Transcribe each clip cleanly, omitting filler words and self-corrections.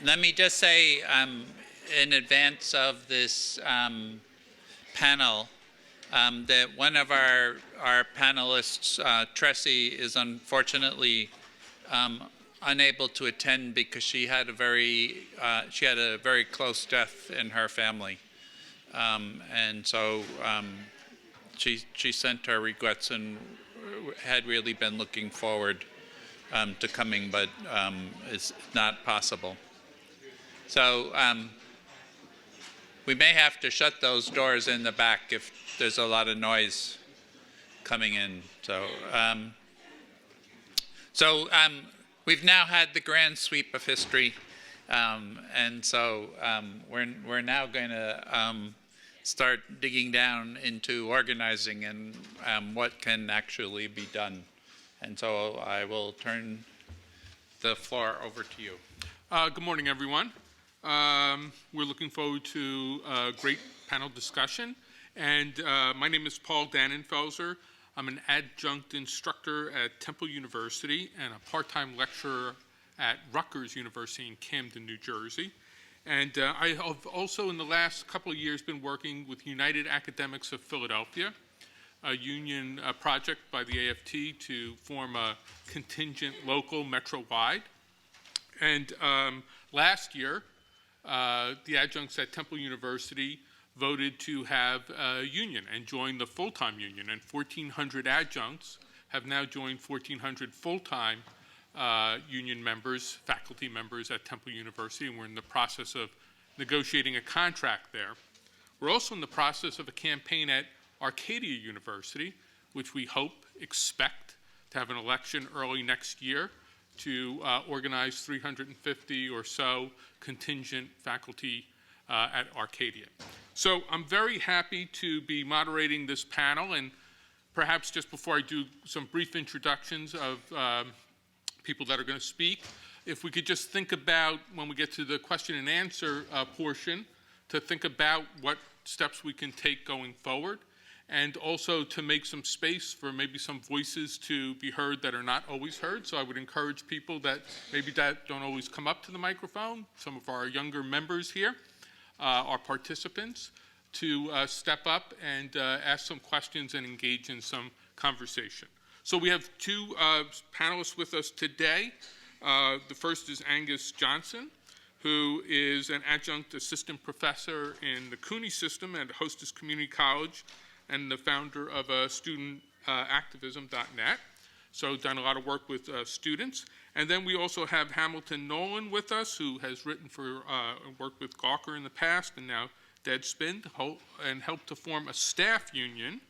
Let me just say, in advance of this panel, that one of our panelists, Tressie, is unfortunately unable to attend because she had a very close death in her family, and so she sent her regrets and had really been looking forward to coming, but it's not possible. So we may have to shut those doors in the back if there's a lot of noise coming in. So we've now had the grand sweep of history, and so we're now going to start digging down into organizing and what can actually be done. And so I will turn the floor over to you. Good morning, everyone. We're looking forward to a great panel discussion. And my name is Paul Dannenfelser. I'm an adjunct instructor at Temple University and a part-time lecturer at Rutgers University in Camden, New Jersey. And I have also, in the last couple of years, been working with United Academics of Philadelphia, a union project by the AFT to form a contingent local metro-wide. And last year, the adjuncts at Temple University voted to have a union and join the full-time union. And 1,400 adjuncts have now joined 1,400 full-time union members, faculty members at Temple University, and we're in the process of negotiating a contract there. We're also in the process of a campaign at Arcadia University, which we expect to have an election early next year to organize 350 or so contingent faculty at Arcadia. So I'm very happy to be moderating this panel, and perhaps just before I do some brief introductions of people that are going to speak, if we could just think about, when we get to the question and answer portion, to think about what steps we can take going forward, and also to make some space for maybe some voices to be heard that are not always heard. So I would encourage people that maybe that don't always come up to the microphone, some of our younger members here, our participants, to step up and ask some questions and engage in some conversation. So we have two panelists with us today. The first is Angus Johnston, who is an adjunct assistant professor in the Cooney system at Hostess Community College and the founder of studentactivism.net. So done a lot of work with students. And then we also have Hamilton Nolan with us, who has written for worked with Gawker in the past and now Deadspin, and helped to form a staff union,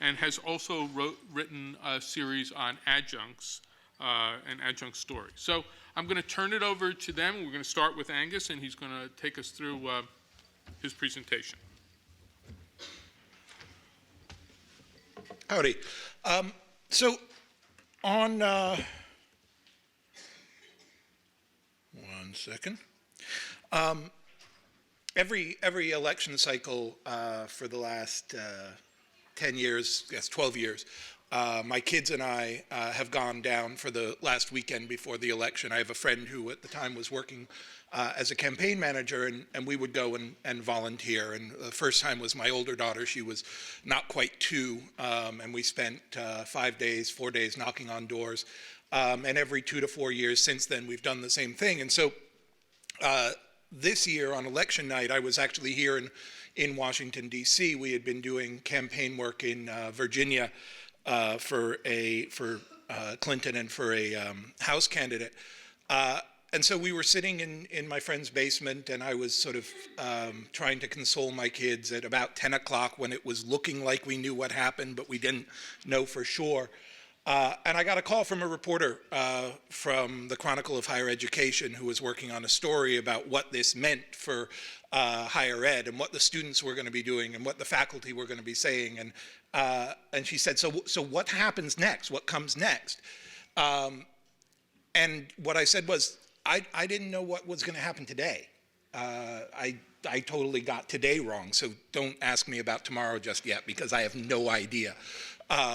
and has also written a series on adjuncts and adjunct stories. So I'm going to turn it over to them. We're going to start with Angus, and he's going to take us through his presentation. Howdy. So on, one second. Every election cycle for the last 10 years, yes, 12 years, my kids and I have gone down for the last weekend before the election. I have a friend who at the time was working as a campaign manager, and we would go and volunteer. And the first time was my older daughter. She was not quite 2, and we spent 4 days knocking on doors. And every 2 to 4 years since then, we've done the same thing. And so this year on election night, I was actually here in Washington, D.C. We had been doing campaign work in Virginia for Clinton and for a House candidate. And so we were sitting in my friend's basement, and I was sort of trying to console my kids at about 10 o'clock when it was looking like we knew what happened, but we didn't know for sure. And I got a call from a reporter from the Chronicle of Higher Education who was working on a story about what this meant for higher ed and what the students were going to be doing and what the faculty were going to be saying. And she said, so what happens next? What comes next? And what I said was, I didn't know what was going to happen today. I totally got today wrong, so don't ask me about tomorrow just yet, because I have no idea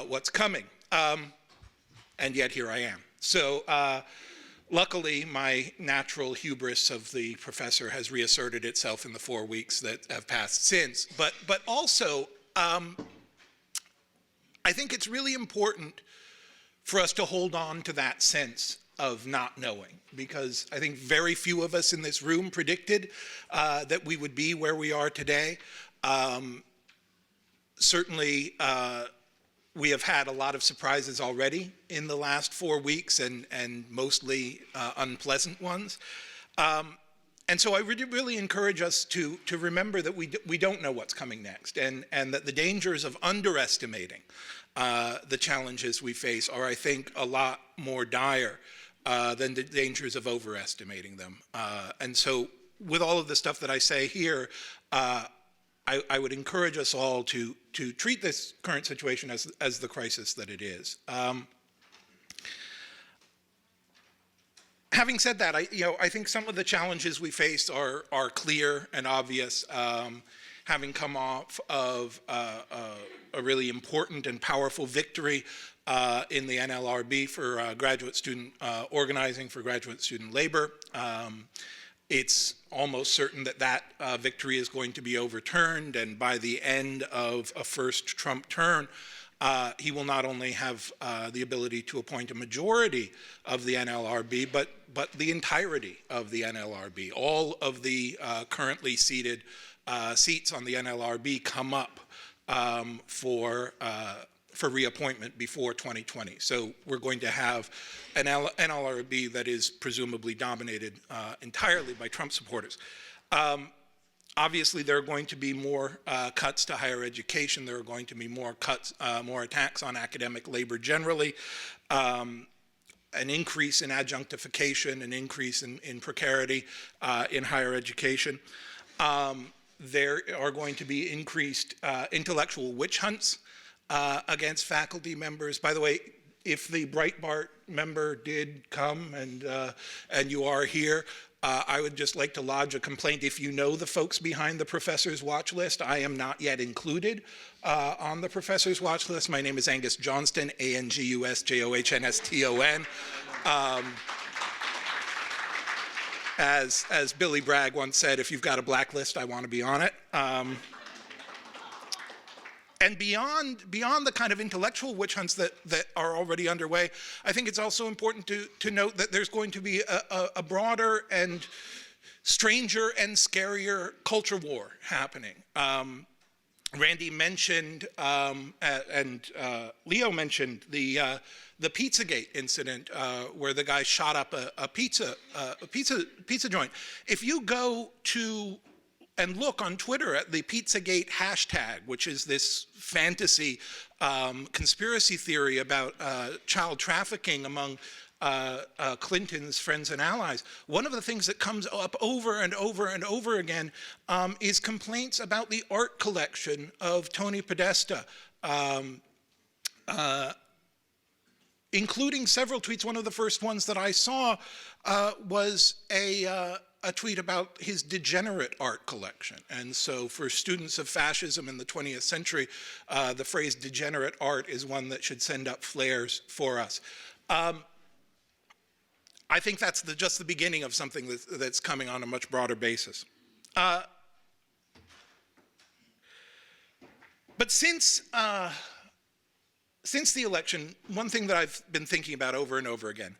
what's coming. And yet here I am. So Luckily, my natural hubris of the professor has reasserted itself in the 4 weeks that have passed since. But also, I think it's really important for us to hold on to that sense of not knowing, because I think very few of us in this room predicted that we would be where we are today. Certainly, we have had a lot of surprises already in the last 4 weeks, and mostly unpleasant ones. And so I really encourage us to remember that we don't know what's coming next, and that the dangers of underestimating the challenges we face are, I think, a lot more dire than the dangers of overestimating them. And so with all of the stuff that I say here, I would encourage us all to treat this current situation as the crisis that it is. Having said that, I think some of the challenges we face are clear and obvious. Having come off of a really important and powerful victory in the NLRB for graduate student organizing for graduate student labor. It's almost certain that victory is going to be overturned, and by the end of a first Trump term, he will not only have the ability to appoint a majority of the NLRB, but the entirety of the NLRB. All of the currently seated seats on the NLRB come up for reappointment before 2020. So we're going to have an NLRB that is presumably dominated entirely by Trump supporters. Obviously, there are going to be more cuts to higher education. There are going to be more cuts, more attacks on academic labor generally, an increase in adjunctification, an increase in precarity in higher education. There are going to be increased intellectual witch hunts against faculty members. By the way, if the Breitbart member did come and you are here, I would just like to lodge a complaint. If you know the folks behind the professor's watch list, I am not yet included on the professor's watch list. My name is Angus Johnston, ANGUS-JOHNSTON. As Billy Bragg once said, if you've got a blacklist, I want to be on it. And beyond the kind of intellectual witch hunts that are already underway, I think it's also important to note that there's going to be a broader and stranger and scarier culture war happening. Randy mentioned and Leo mentioned the Pizzagate incident where the guy shot up a pizza joint. If you go to and look on Twitter at the Pizzagate hashtag, which is this fantasy conspiracy theory about child trafficking among Clinton's friends and allies, one of the things that comes up over and over and over again is complaints about the art collection of Tony Podesta, including several tweets. One of the first ones that I saw was a tweet about his degenerate art collection. And so for students of fascism in the 20th century, the phrase degenerate art is one that should send up flares for us. I think that's just the beginning of something that's coming on a much broader basis. But since the election, one thing that I've been thinking about over and over again,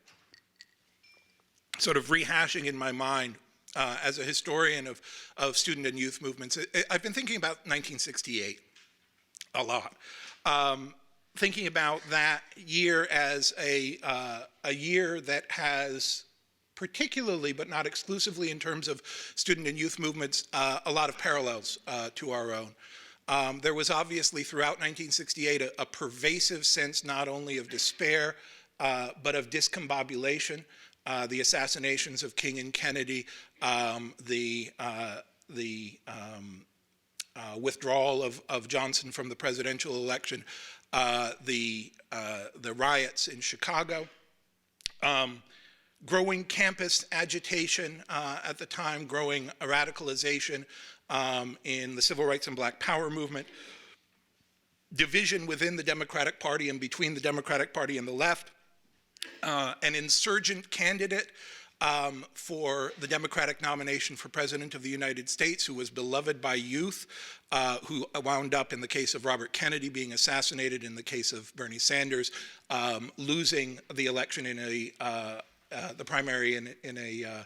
sort of rehashing in my mind as a historian of student and youth movements, I've been thinking about 1968 a lot. Thinking about that year as a year that has, particularly but not exclusively in terms of student and youth movements, a lot of parallels to our own. There was obviously throughout 1968 a pervasive sense not only of despair but of discombobulation. The assassinations of King and Kennedy, the withdrawal of Johnston from the presidential election, the riots in Chicago, growing campus agitation at the time, growing radicalization in the civil rights and Black Power movement, division within the Democratic Party and between the Democratic Party and the left, an insurgent candidate for the Democratic nomination for President of the United States, who was beloved by youth, who wound up, in the case of Robert Kennedy, being assassinated, in the case of Bernie Sanders, losing the election in the primary in a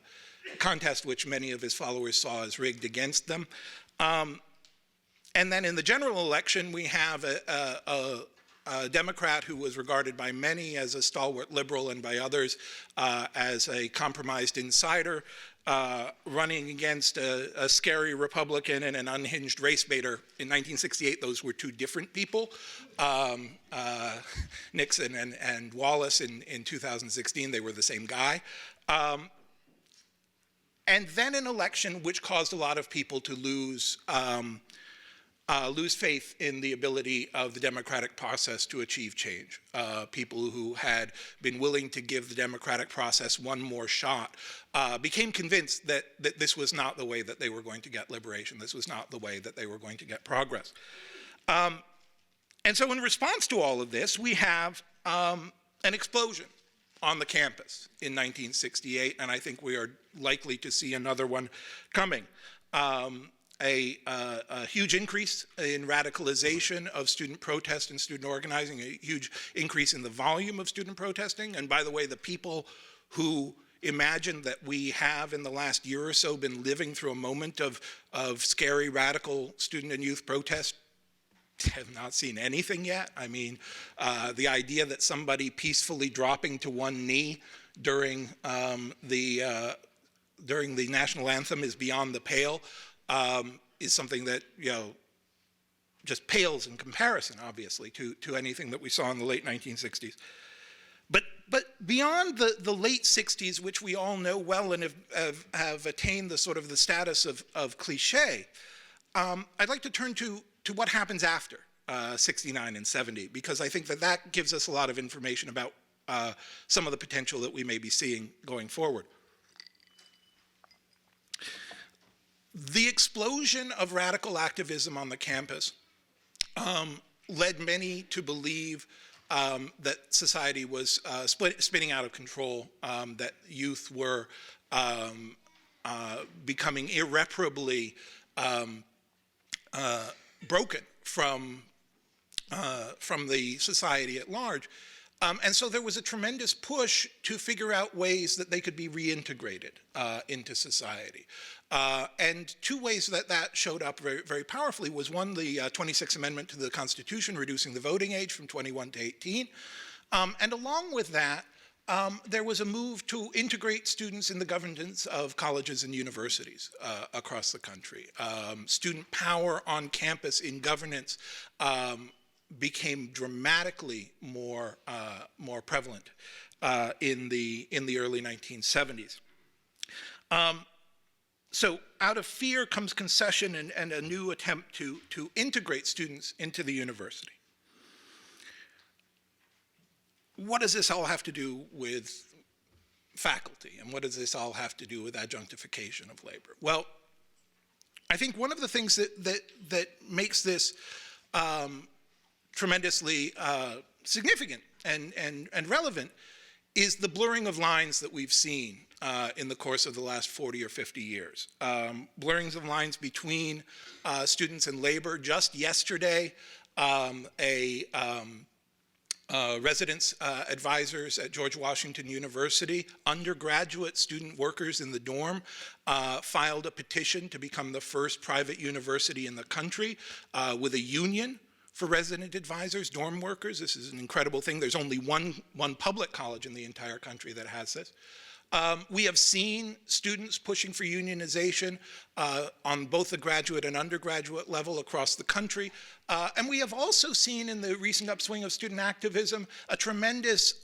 contest which many of his followers saw as rigged against them. And then in the general election, we have a Democrat who was regarded by many as a stalwart liberal and by others as a compromised insider, running against a scary Republican and an unhinged race baiter. In 1968, those were two different people. Nixon and Wallace. In 2016, they were the same guy. And then an election which caused a lot of people to lose faith in the ability of the democratic process to achieve change. People who had been willing to give the democratic process one more shot became convinced that this was not the way that they were going to get liberation. This was not the way that they were going to get progress. And so in response to all of this, we have an explosion on the campus in 1968, and I think we are likely to see another one coming. A huge increase in radicalization of student protest and student organizing, a huge increase in the volume of student protesting. And by the way, the people who imagine that we have in the last year or so been living through a moment of scary radical student and youth protest have not seen anything yet. I mean, the idea that somebody peacefully dropping to one knee during the national anthem is beyond the pale. Is something that, just pales in comparison, obviously, to anything that we saw in the late 1960s. But beyond the late 60s, which we all know well and have attained the sort of the status of cliche, I'd like to turn to what happens after 69 and 70, because I think that gives us a lot of information about some of the potential that we may be seeing going forward. The explosion of radical activism on the campus led many to believe that society was spinning out of control, that youth were becoming irreparably broken from the society at large. And so there was a tremendous push to figure out ways that they could be reintegrated into society. And two ways that showed up very, very powerfully was, one, the 26th Amendment to the Constitution, reducing the voting age from 21 to 18. And along with that, there was a move to integrate students in the governance of colleges and universities across the country. Student power on campus in governance became dramatically more prevalent in the early 1970s. So out of fear comes concession and a new attempt to integrate students into the university. What does this all have to do with faculty, and what does this all have to do with adjunctification of labor? Well, I think one of the things that makes this tremendously significant and relevant is the blurring of lines that we've seen in the course of the last 40 or 50 years. Blurrings of lines between students and labor. Just yesterday, residence advisors at George Washington University, undergraduate student workers in the dorm, filed a petition to become the first private university in the country with a union for resident advisors, dorm workers. This is an incredible thing. There's only one public college in the entire country that has this. We have seen students pushing for unionization on both the graduate and undergraduate level across the country. And we have also seen in the recent upswing of student activism a tremendous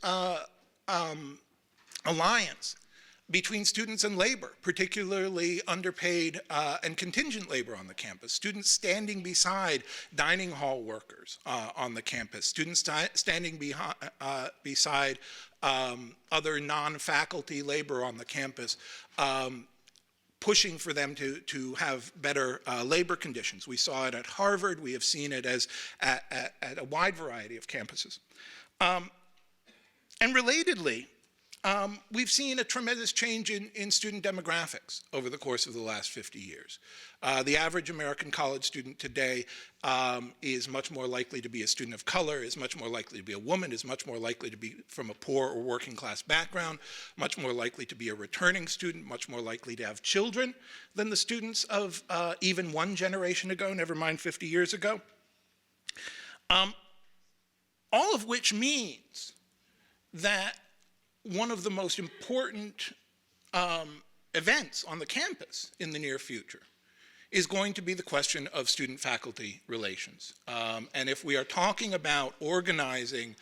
alliance between students and labor, particularly underpaid and contingent labor on the campus. Students standing beside dining hall workers on the campus. Students standing beside other non-faculty labor on the campus, pushing for them to have better labor conditions. We saw it at Harvard. We have seen it at a wide variety of campuses. And relatedly, we've seen a tremendous change in student demographics over the course of the last 50 years. The average American college student today is much more likely to be a student of color, is much more likely to be a woman, is much more likely to be from a poor or working class background, much more likely to be a returning student, much more likely to have children than the students of even one generation ago, never mind 50 years ago. All of which means that one of the most important events on the campus in the near future is going to be the question of student-faculty relations. And if we are talking about organizing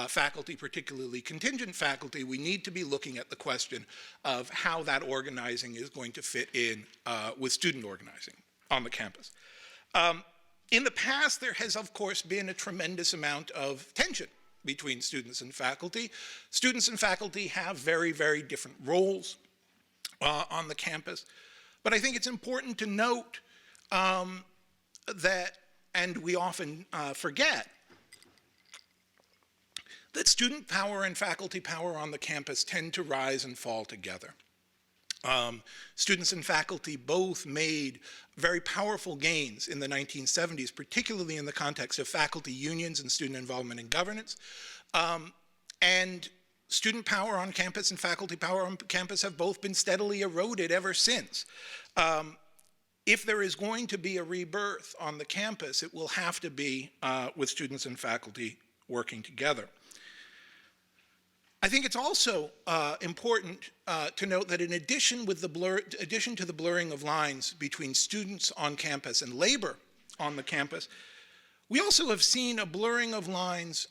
faculty, particularly contingent faculty, we need to be looking at the question of how that organizing is going to fit in with student organizing on the campus. In the past, there has, of course, been a tremendous amount of tension between students and faculty. Students and faculty have very, very different roles on the campus. But I think it's important to note that, and we often forget, that student power and faculty power on the campus tend to rise and fall together. Students and faculty both made very powerful gains in the 1970s, particularly in the context of faculty unions and student involvement in governance. And student power on campus and faculty power on campus have both been steadily eroded ever since. If there is going to be a rebirth on the campus, it will have to be with students and faculty working together. I think it's also important to note that in addition to the blurring of lines between students on campus and labor on the campus, we also have seen a blurring of lines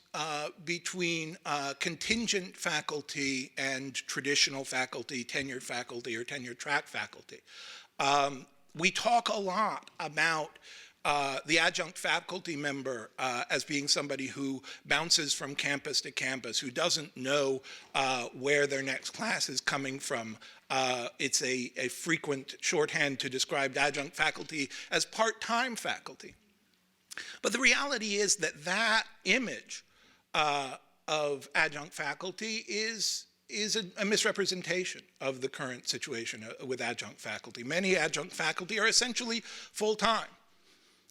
between contingent faculty and traditional faculty, tenured faculty, or tenure track faculty. We talk a lot about the adjunct faculty member as being somebody who bounces from campus to campus, who doesn't know where their next class is coming from. It's a frequent shorthand to describe adjunct faculty as part-time faculty. But the reality is that that image of adjunct faculty is a misrepresentation of the current situation with adjunct faculty. Many adjunct faculty are essentially full-time.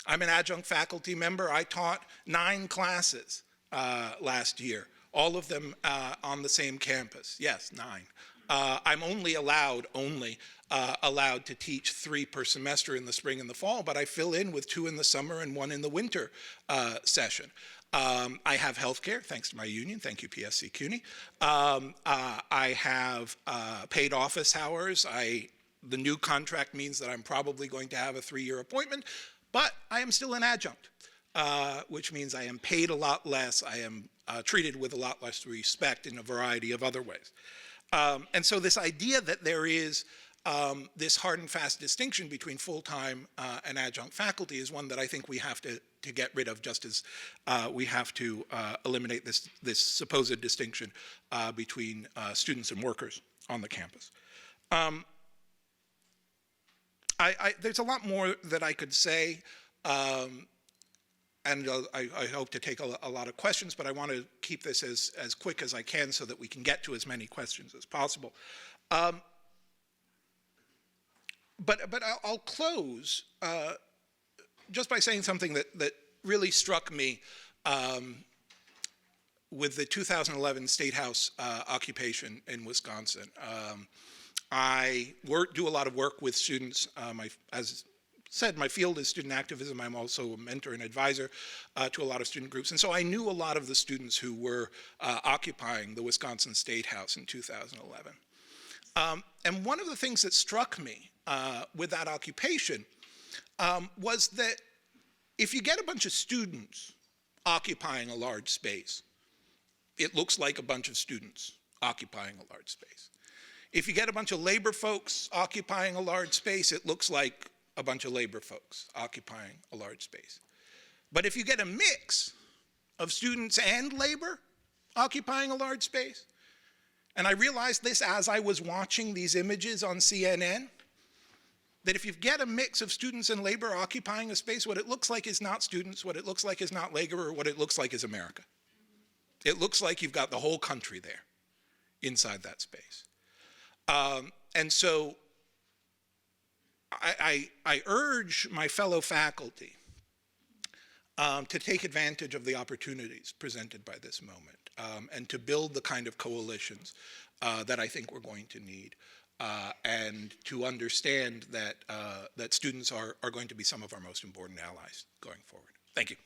I'm an adjunct faculty member. I taught 9 classes last year, all of them on the same campus. Yes, 9. I'm only allowed to teach 3 per semester in the spring and the fall, but I fill in with 2 in the summer and 1 in the winter session. I have health care, thanks to my union. Thank you, PSC CUNY. I have paid office hours. The new contract means that I'm probably going to have a 3-year appointment, but I am still an adjunct, which means I am paid a lot less. I am treated with a lot less respect in a variety of other ways. And so this idea that there is this hard and fast distinction between full-time and adjunct faculty is one that I think we have to get rid of, just as we have to eliminate this supposed distinction between students and workers on the campus. There's a lot more that I could say, and I hope to take a lot of questions, but I want to keep this as quick as I can so that we can get to as many questions as possible. But I'll close just by saying something that really struck me with the 2011 State House occupation in Wisconsin. I do a lot of work with students. As said, my field is student activism. I'm also a mentor and advisor to a lot of student groups. And so I knew a lot of the students who were occupying the Wisconsin State House in 2011. And one of the things that struck me with that occupation was that if you get a bunch of students occupying a large space, it looks like a bunch of students occupying a large space. If you get a bunch of labor folks occupying a large space, it looks like a bunch of labor folks occupying a large space. But if you get a mix of students and labor occupying a large space, and I realized this as I was watching these images on CNN, that if you get a mix of students and labor occupying a space, what it looks like is not students, what it looks like is not labor, what it looks like is America. It looks like you've got the whole country there inside that space. And so I urge my fellow faculty to take advantage of the opportunities presented by this moment, and to build the kind of coalitions that I think we're going to need, and to understand that, that students are going to be some of our most important allies going forward. Thank you.